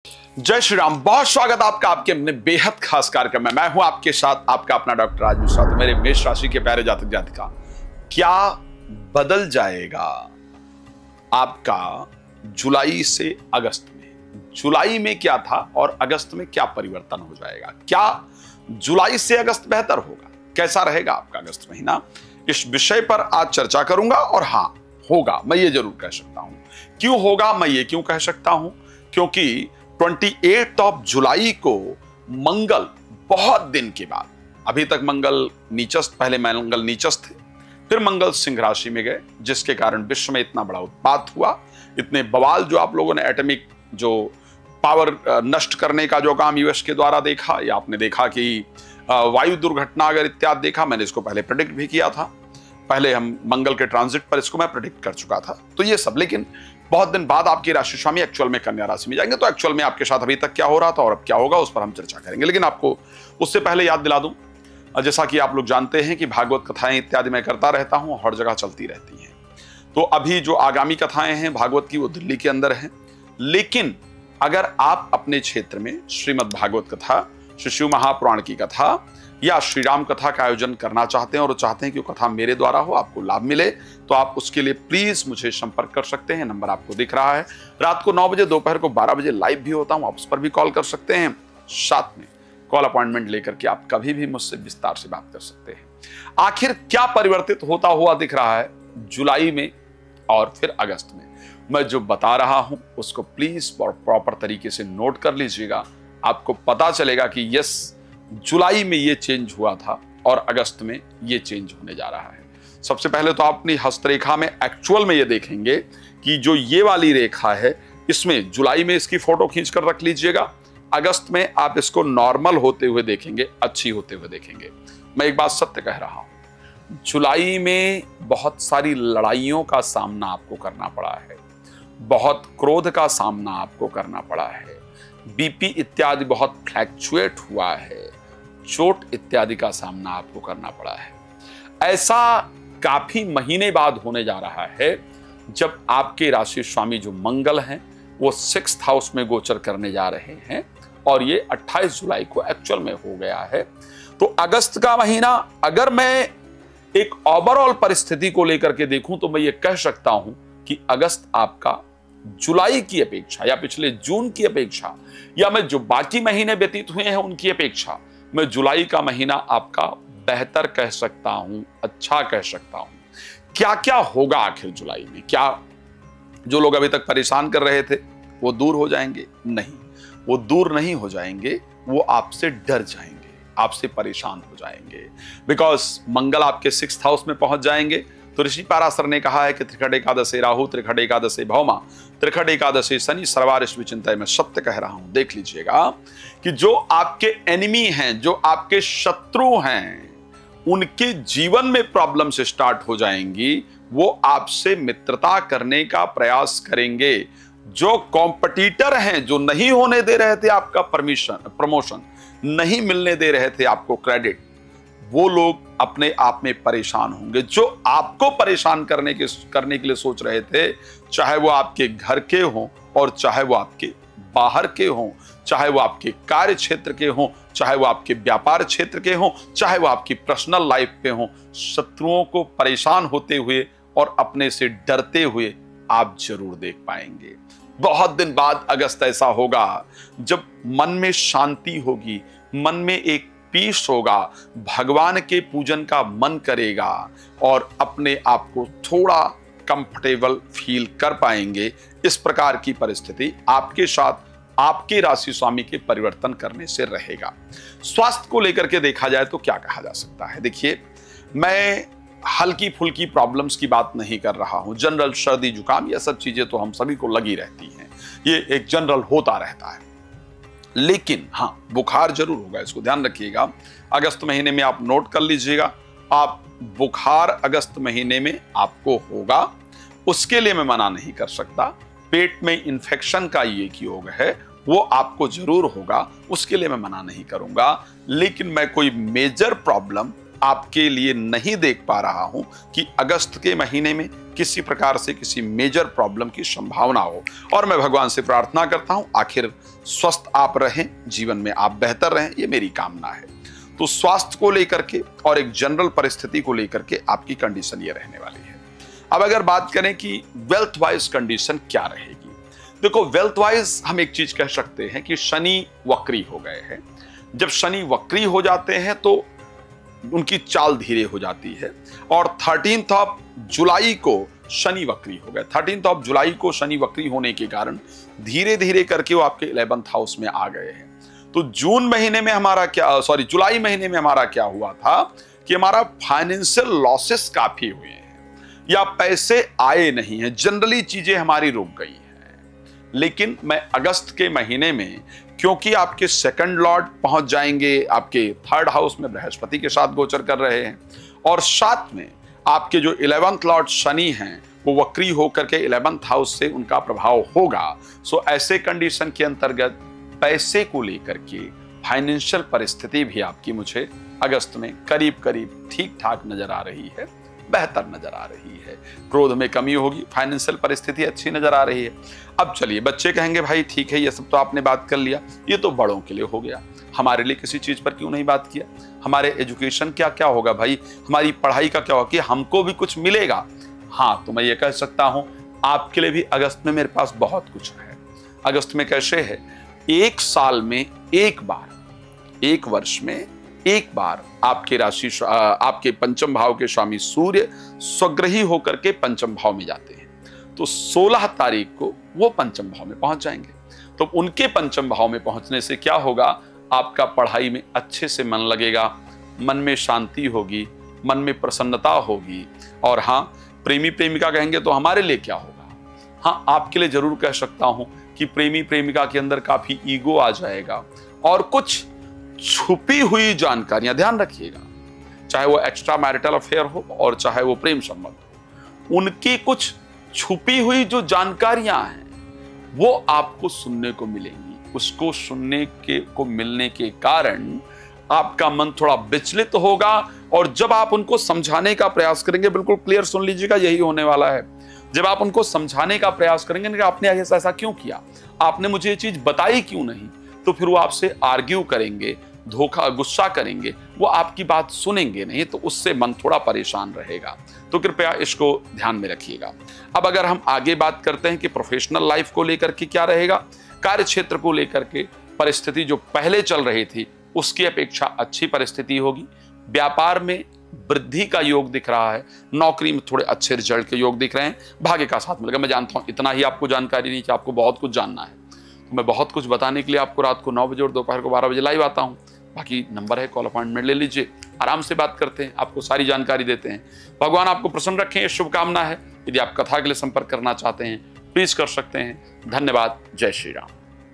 जय श्री राम। बहुत स्वागत आपका आपके अपने बेहद खास कार्यक्रम में। मैं हूं आपके साथ आपका अपना डॉक्टर राज मिश्रा। तो मेरे मेष राशि के प्यारे जातक जातिका, क्या बदल जाएगा आपका जुलाई से अगस्त में? जुलाई में क्या था और अगस्त में क्या परिवर्तन हो जाएगा? क्या जुलाई से अगस्त बेहतर होगा? कैसा रहेगा आपका अगस्त महीना? इस विषय पर आज चर्चा करूंगा। और हां, होगा, मैं ये जरूर कह सकता हूं। क्यों होगा, मैं ये क्यों कह सकता हूं? क्योंकि 28 जुलाई को मंगल बहुत दिन के बाद, अभी तक मंगल नीचस्थ, पहले मंगल नीचस्थ थे, फिर मंगल सिंह राशि में गए, जिसके कारण विश्व में इतना बड़ा उत्पात हुआ, इतने बवाल जो आप लोगों ने एटॉमिक जो पावर नष्ट करने का जो काम यूएस के द्वारा देखा, या आपने देखा कि वायु दुर्घटना अगर इत्यादि देखा। मैंने इसको पहले प्रेडिक्ट भी किया था, पहले हम मंगल के ट्रांजिट पर इसको मैं प्रेडिक्ट कर चुका था। तो ये सब, लेकिन बहुत दिन बाद आपकी राशि स्वामी एक्चुअल में कन्या राशि में जाएंगे। तो एक्चुअल में आपके साथ अभी तक क्या हो रहा था और अब क्या होगा, उस पर हम चर्चा करेंगे। लेकिन आपको उससे पहले याद दिला दूं, जैसा कि आप लोग जानते हैं कि भागवत कथाएं इत्यादि मैं करता रहता हूं, हर जगह चलती रहती हैं। तो अभी जो आगामी कथाएं हैं भागवत की, वो दिल्ली के अंदर हैं। लेकिन अगर आप अपने क्षेत्र में श्रीमद् भागवत कथा, श्री शिव महापुराण की कथा या श्री राम कथा का आयोजन करना चाहते हैं और चाहते हैं कि वो कथा मेरे द्वारा हो, आपको लाभ मिले, तो आप उसके लिए प्लीज मुझे संपर्क कर सकते हैं। नंबर आपको दिख रहा है। रात को 9 बजे, दोपहर को 12 बजे लाइव भी होता हूं, आप उस पर भी कॉल कर सकते हैं। साथ में कॉल अपॉइंटमेंट लेकर के आप कभी भी मुझसे विस्तार से बात कर सकते हैं। आखिर क्या परिवर्तित होता हुआ दिख रहा है जुलाई में और फिर अगस्त में? मैं जो बता रहा हूं उसको प्लीज प्रॉपर तरीके से नोट कर लीजिएगा। आपको पता चलेगा कि यस, जुलाई में ये चेंज हुआ था और अगस्त में ये चेंज होने जा रहा है। सबसे पहले तो आप अपनी हस्तरेखा में एक्चुअल में ये देखेंगे कि जो ये वाली रेखा है, इसमें जुलाई में इसकी फोटो खींच कर रख लीजिएगा। अगस्त में आप इसको नॉर्मल होते हुए देखेंगे, अच्छी होते हुए देखेंगे। मैं एक बात सत्य कह रहा हूं, जुलाई में बहुत सारी लड़ाइयों का सामना आपको करना पड़ा है, बहुत क्रोध का सामना आपको करना पड़ा है, बीपी इत्यादि बहुत फ्लैक्चुएट हुआ है, चोट इत्यादि का सामना आपको करना पड़ा है। ऐसा काफी महीने बाद होने जा रहा है, जब आपके राशि स्वामी जो मंगल हैं वो 6th हाउस में गोचर करने जा रहे हैं, और ये 28 जुलाई को एक्चुअल में हो गया है। तो अगस्त का महीना, अगर मैं एक ओवरऑल परिस्थिति को लेकर के देखूं, तो मैं ये कह सकता हूं कि अगस्त आपका जुलाई की अपेक्षा, या पिछले जून की अपेक्षा, या मैं जो बाकी महीने व्यतीत हुए हैं उनकी अपेक्षा, मैं जुलाई का महीना आपका बेहतर कह सकता हूं, अच्छा कह सकता हूं। क्या क्या होगा आखिर जुलाई में? क्या जो लोग अभी तक परेशान कर रहे थे वो दूर हो जाएंगे? नहीं, वो दूर नहीं हो जाएंगे, वो आपसे डर जाएंगे, आपसे परेशान हो जाएंगे। बिकॉज मंगल आपके 6th हाउस में पहुंच जाएंगे। तो ऋषि पाराशर ने कहा है कि त्रिखट एकादशे राहु, त्रिखट एकादशे भौमा, त्रिखट एकादशे शनि, सर्वारिष्ट विचिंतय। मैं सत्य कह रहा हूं, देख लीजिएगा कि जो आपके एनिमी हैं, जो आपके शत्रु हैं, उनके जीवन में प्रॉब्लम से स्टार्ट हो जाएंगी। वो आपसे मित्रता करने का प्रयास करेंगे। जो कॉम्पिटिटर हैं, जो नहीं होने दे रहे थे आपका प्रमोशन, नहीं मिलने दे रहे थे आपको क्रेडिट, वो लोग अपने आप में परेशान होंगे। जो आपको परेशान करने के लिए सोच रहे थे, चाहे वो आपके घर के हों और चाहे वो आपके बाहर के हों, चाहे वो आपके कार्य क्षेत्र के हों, चाहे वो आपके व्यापार क्षेत्र के हों, चाहे वो आपकी पर्सनल लाइफ पे हों, शत्रुओं को परेशान होते हुए और अपने से डरते हुए आप जरूर देख पाएंगे। बहुत दिन बाद अगस्त ऐसा होगा जब मन में शांति होगी, मन में एक पीस होगा, भगवान के पूजन का मन करेगा और अपने आप को थोड़ा कंफर्टेबल फील कर पाएंगे। इस प्रकार की परिस्थिति आपके साथ आपके राशि स्वामी के परिवर्तन करने से रहेगा। स्वास्थ्य को लेकर के देखा जाए तो क्या कहा जा सकता है? देखिए, मैं हल्की फुल्की प्रॉब्लम्स की बात नहीं कर रहा हूं। जनरल सर्दी जुकाम, ये सब चीजें तो हम सभी को लगी रहती हैं, ये एक जनरल होता रहता है। लेकिन हाँ, बुखार जरूर होगा, इसको ध्यान रखिएगा। अगस्त महीने में आप नोट कर लीजिएगा, आप बुखार अगस्त महीने में आपको होगा। उसके लिए मैं मना नहीं कर सकता। पेट में इंफेक्शन का ये योग है, वो आपको जरूर होगा, उसके लिए मैं मना नहीं करूंगा। लेकिन मैं कोई मेजर प्रॉब्लम आपके लिए नहीं देख पा रहा हूं कि अगस्त के महीने में किसी प्रकार से किसी मेजर प्रॉब्लम की संभावना हो। और मैं भगवान से प्रार्थना करता हूं आखिर स्वस्थ आप रहें, जीवन में आप बेहतर रहें, ये मेरी कामना है। तो स्वास्थ्य को लेकर के और एक जनरल परिस्थिति को लेकर के आपकी कंडीशन ये रहने वाली है। अब अगर बात करें कि वेल्थ वाइज कंडीशन क्या रहेगी, देखो वेल्थ वाइज हम एक चीज कह सकते हैं कि शनि वक्री हो गए हैं। जब शनि वक्री हो जाते हैं तो उनकी चाल धीरे हो जाती है और 13 जुलाई को शनि वक्री हो गए। 13 जुलाई को शनि वक्री होने के कारण धीरे धीरे करके वो आपके 11th हाउस में आ गए हैं। तो जुलाई महीने में हमारा क्या हुआ था कि हमारा फाइनेंशियल लॉसेस काफी हुए हैं या पैसे आए नहीं हैं, जनरली चीजें हमारी रुक गई हैं। लेकिन मैं अगस्त के महीने में, क्योंकि आपके सेकंड लॉर्ड पहुंच जाएंगे आपके 3rd हाउस में, बृहस्पति के साथ गोचर कर रहे हैं, और साथ में आपके जो 11th लॉर्ड शनि हैं वो वक्री होकर के 11th हाउस से उनका प्रभाव होगा। सो ऐसे कंडीशन के अंतर्गत पैसे को लेकर के फाइनेंशियल परिस्थिति भी आपकी मुझे अगस्त में करीब करीब ठीक ठाक नजर आ रही है, बेहतर नजर आ रही है। क्रोध में कमी होगी, फाइनेंशियल परिस्थिति अच्छी नजर आ रही है। अब चलिए, बच्चे कहेंगे भाई ठीक है ये सब तो आपने बात कर लिया, ये तो बड़ों के लिए हो गया, हमारे लिए किसी चीज पर क्यों नहीं बात किया? हमारे एजुकेशन क्या क्या होगा भाई, हमारी पढ़ाई का क्या होगा, कि हमको भी कुछ मिलेगा? हाँ, तो मैं ये कह सकता हूं आपके लिए भी अगस्त में मेरे पास बहुत कुछ है। अगस्त में कैसे है, एक साल में एक बार, एक वर्ष में एक बार आपके राशि आपके पंचम भाव के स्वामी सूर्य स्वग्रही होकर के पंचम भाव में जाते हैं। तो 16 तारीख को वो पंचम भाव में पहुंच जाएंगे। तो उनके पंचम भाव में पहुंचने से क्या होगा, आपका पढ़ाई में अच्छे से मन लगेगा, मन में शांति होगी, मन में प्रसन्नता होगी। और हाँ, प्रेमी प्रेमिका कहेंगे तो हमारे लिए क्या होगा? हाँ, आपके लिए जरूर कह सकता हूं कि प्रेमी प्रेमिका के अंदर काफी ईगो आ जाएगा और कुछ छुपी हुई जानकारियां, ध्यान रखिएगा, चाहे वो एक्स्ट्रा मैरिटल अफेयर हो और चाहे वो प्रेम संबंध हो, उनकी कुछ छुपी हुई जो जानकारियां हैं वो आपको सुनने को मिलेंगी। उसको सुनने को मिलने के कारण आपका मन थोड़ा विचलित होगा और जब आप उनको समझाने का प्रयास करेंगे, बिल्कुल क्लियर सुन लीजिएगा, यही होने वाला है। जब आप उनको समझाने का प्रयास करेंगे कि आपने ऐसा क्यों किया, आपने मुझे ये चीज बताई क्यों नहीं, तो फिर वो आपसे आर्ग्यू करेंगे, गुस्सा करेंगे, वो आपकी बात सुनेंगे नहीं, तो उससे मन थोड़ा परेशान रहेगा। तो कृपया इसको ध्यान में रखिएगा। अब अगर हम आगे बात करते हैं कि प्रोफेशनल लाइफ को लेकर के क्या रहेगा, कार्य क्षेत्र को लेकर के परिस्थिति जो पहले चल रही थी उसकी अपेक्षा अच्छी परिस्थिति होगी। व्यापार में वृद्धि का योग दिख रहा है, नौकरी में थोड़े अच्छे रिजल्ट के योग दिख रहे हैं, भाग्य का साथ मिलेगा। मैं जानता हूं इतना ही आपको जानकारी नहीं कि आपको बहुत कुछ जानना है, तो मैं बहुत कुछ बताने के लिए आपको रात को 9 बजे और दोपहर को 12 बजे लाइव आता हूं। बाकी नंबर है, कॉल अपॉइंटमेंट ले लीजिए, आराम से बात करते हैं, आपको सारी जानकारी देते हैं। भगवान आपको प्रसन्न रखें, ये शुभकामना है। यदि आप कथा के लिए संपर्क करना चाहते हैं प्लीज कर सकते हैं। धन्यवाद। जय श्री राम।